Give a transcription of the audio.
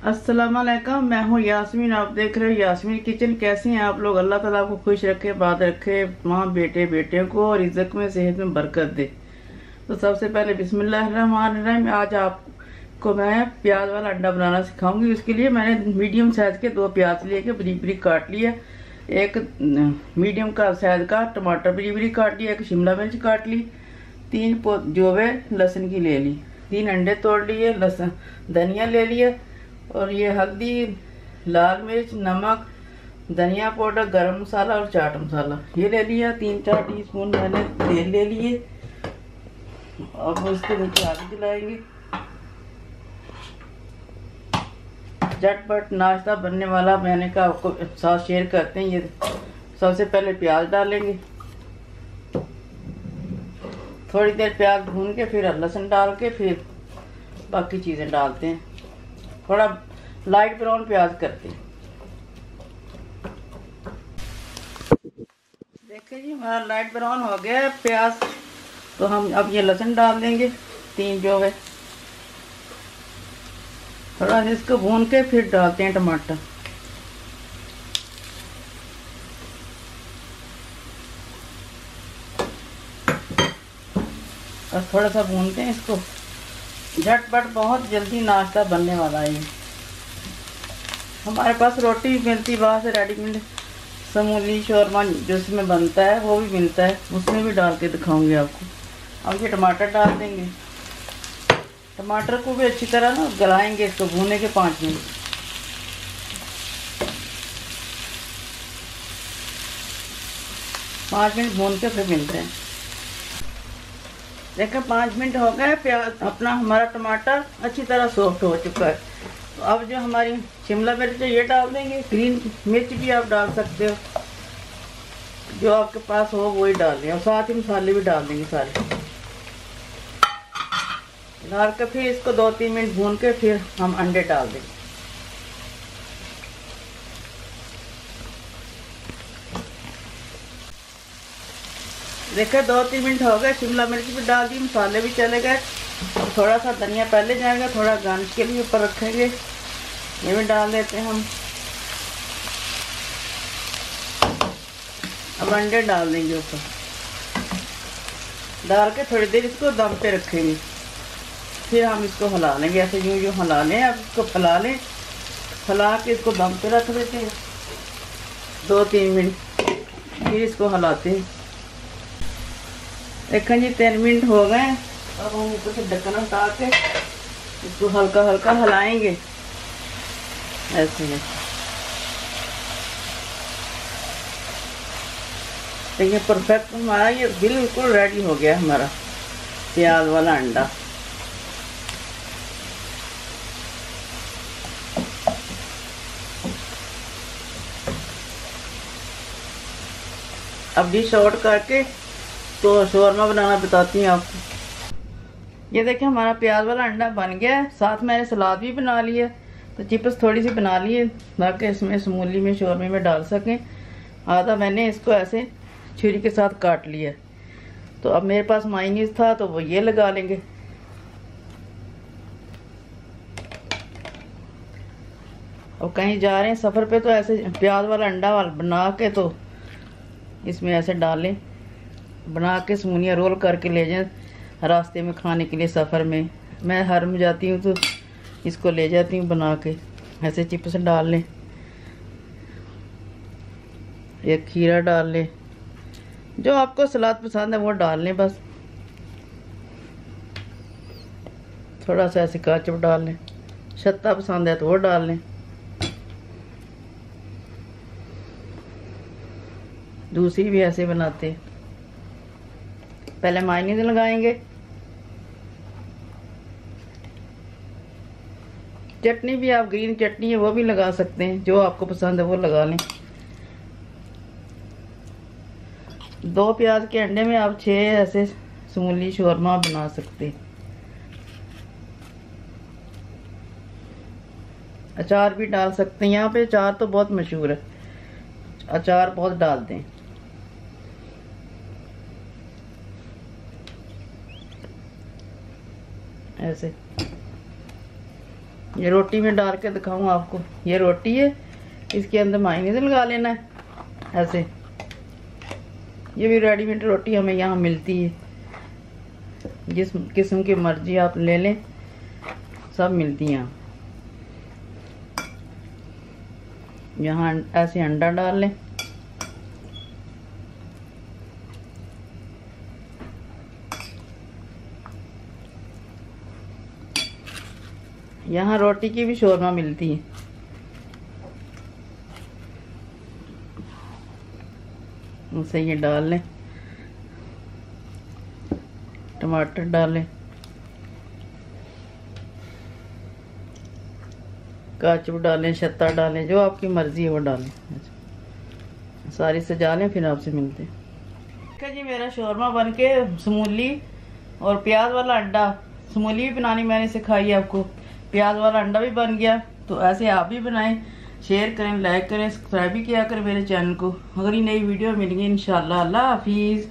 अस्सलाम वालेकुम। मैं हूँ यास्मीन। आप देख रहे हो यास्मीन किचन। कैसे हैं आप लोग? अल्लाह ताला आपको खुश रखे, बात रखे, माँ बेटे बेटियों को और इज्जत में सेहत में बरकत दे। तो सबसे पहले बिस्मिल्लाहिर्रहमानिर्रहीम। आज आपको मैं प्याज वाला अंडा बनाना सिखाऊंगी। उसके लिए मैंने मीडियम साइज के 2 प्याज लिए के बरीक बरीक काट लिया। एक मीडियम का साइज का टमाटर बरीक बरीक काट लिया। एक शिमला मिर्च काट ली। 3 जो है लहसुन की ले ली। 3 अंडे तोड़ लिए। लहसुन धनिया ले लिया और ये हल्दी, लाल मिर्च, नमक, धनिया पाउडर, गरम मसाला और चाट मसाला ये ले लिया। 3-4 टीस्पून मैंने तेल ले लिए। अब इसको नीचे आग दिलाएंगे। झटपट नाश्ता बनने वाला मैंने कहा आपको साथ शेयर करते हैं। ये सबसे पहले प्याज डालेंगे। थोड़ी देर प्याज भून के फिर लहसुन डाल के फिर बाकी चीज़ें डालते हैं। थोड़ा लाइट ब्राउन प्याज करते हैं। देखिए जी हमारा लाइट ब्राउन हो गया है प्याज। तो हम अब ये लहसुन डाल देंगे 3 जो है। थोड़ा इसको भून के फिर डालते हैं टमाटर। और थोड़ा सा भूनते हैं इसको। झटपट बहुत जल्दी नाश्ता बनने वाला है। हमारे पास रोटी भी मिलती बाहर से रेडीमेड। समूली शोरमा जो इसमें बनता है वो भी मिलता है, उसमें भी डाल के दिखाऊंगी आपको। अब ये टमाटर डाल देंगे। टमाटर को भी अच्छी तरह ना गलाएंगे, इसको भूने के 5 मिनट। पाँच मिनट भून के फिर मिलते हैं। देखिए 5 मिनट हो गए। प्याज अपना हमारा टमाटर अच्छी तरह सॉफ्ट हो चुका है। तो अब जो हमारी शिमला मिर्च है ये डाल देंगे। ग्रीन मिर्च भी आप डाल सकते हो, जो आपके पास हो वही डाल दें। और साथ ही मसाले भी डाल देंगे सारे। डाल के फिर इसको 2-3 मिनट भून के फिर हम अंडे डाल देंगे। देखिए 2-3 मिनट हो गए। शिमला मिर्च भी डाल दी, मसाले भी चले गए। थोड़ा सा धनिया पहले जाएगा, थोड़ा गार्निश के लिए ऊपर रखेंगे। ये भी डाल देते हैं हम। अब अंडे डाल देंगे ऊपर। डाल के थोड़ी देर इसको दम पे रखेंगे। फिर हम इसको हिला लेंगे, ऐसे यूं यूं हिला लें। अब इसको फैला लें। फैला के इसको दम पे रख देते हैं 2-3 मिनट। फिर इसको हिलाते हैं। देखें जी 3 मिनट हो गए। अब हम ऊपर से ढक्कन उठा के इसको हल्का हल्का हिलाएंगे ऐसे में। देखिए परफेक्ट हमारा ये बिल्कुल रेडी हो गया हमारा प्याज वाला अंडा। अब डिश आउट करके तो शोरमा बनाना बताती हूँ आपको। ये देखिए हमारा प्याज वाला अंडा बन गया है। साथ मैंने सलाद भी बना लिया। तो चिप्स थोड़ी सी बना ली है ताकि इसमें समूली में शोरमे में डाल सकें। आधा मैंने इसको ऐसे छुरी के साथ काट लिया। तो अब मेरे पास मायोनीज था तो वो ये लगा लेंगे। और कहीं जा रहे हैं सफ़र पे तो ऐसे प्याज वाला अंडा वाला बना के तो इसमें ऐसे डालें। बना के समूलियाँ रोल करके ले जाएं रास्ते में खाने के लिए। सफ़र में मैं हर में जाती हूँ तो इसको ले जाती हूँ बना के। ऐसे चिप्स डाल लें, एक खीरा डाल लें, जो आपको सलाद पसंद है वो डाल लें बस। थोड़ा सा ऐसे काचप डाल लें, शत्ता पसंद है तो वो डाल लें। दूसरी भी ऐसे बनाते हैं। पहले मायोनीज लगाएंगे। चटनी भी आप ग्रीन चटनी है वो भी लगा सकते हैं, जो आपको पसंद है वो लगा लें। 2 प्याज के अंडे में आप 6 ऐसे समूली शोरमा बना सकते हैं। अचार भी डाल सकते हैं। यहाँ पे अचार तो बहुत मशहूर है, अचार बहुत डालते हैं। ऐसे ये रोटी में डाल के दिखाऊं आपको। ये रोटी है, इसके अंदर मायने से लगा लेना है ऐसे। ये भी रेडीमेड रोटी हमें यहाँ मिलती है, जिस किस्म की मर्जी आप ले लें, सब मिलती हैं। यहाँ ऐसे अंडा डाल लें। यहाँ रोटी की भी शोरमा मिलती है। उसे ये डाल लें, टमाटर डालें, काजू डालें, शत्ता डालें, जो आपकी मर्जी है वो डालें। सारी सजा लें, फिर आपसे मिलते हैं। ठीक है जी, मेरा शोरमा बन के समूली और प्याज वाला अंडा, समूली भी बनानी मैंने सिखाई है आपको, प्याज वाला अंडा भी बन गया। तो ऐसे आप भी बनाएं, शेयर करें, लाइक करें, सब्सक्राइब भी किया करें मेरे चैनल को। अगली नई वीडियो मिलेंगी इंशाल्लाह। अल्लाह हाफिज़।